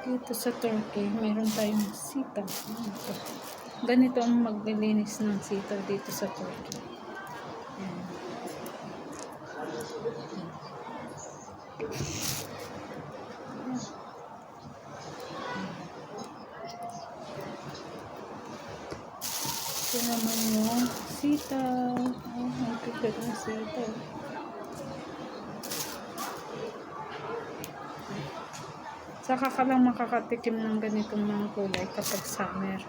Dito sa Turkey, mayroon tayong sitaw. Ganito ang maglilinis ng sitaw dito sa Turkey. Ayan. Ito naman yung sitaw. Oh, ang kikat ng sitaw. Saka ka lang makakatikim ng ganitong mga kulay kapag summer.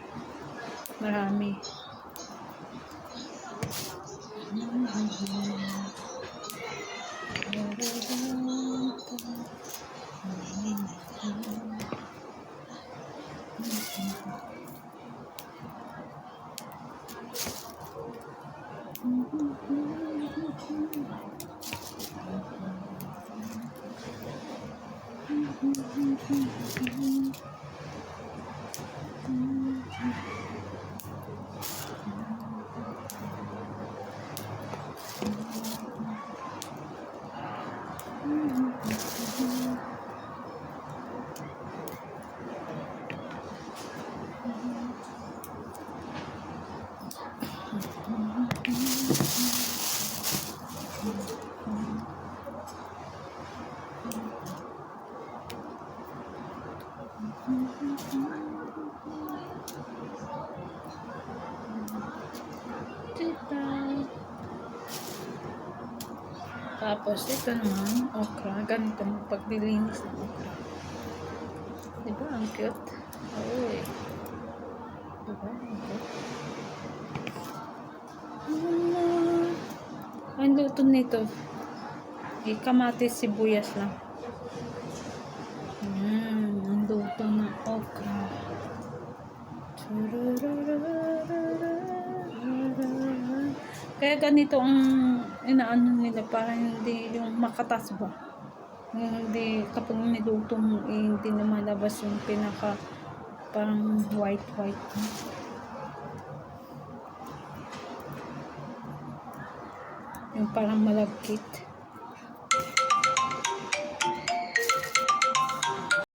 Marami. Tapos ito naman, okra. Ganito ang paglilinis ng okra. Diba? Ang cute. Uy. Diba? Ang cute. Ang luto nito, kamatis, sibuyas lang. Ang luto ng okra. Kaya ganito ang inaano nila para hindi yung makatas ba. Hindi, kapag niluto mo, hindi na malabas yung pinaka parang white. Yung parang malagkit.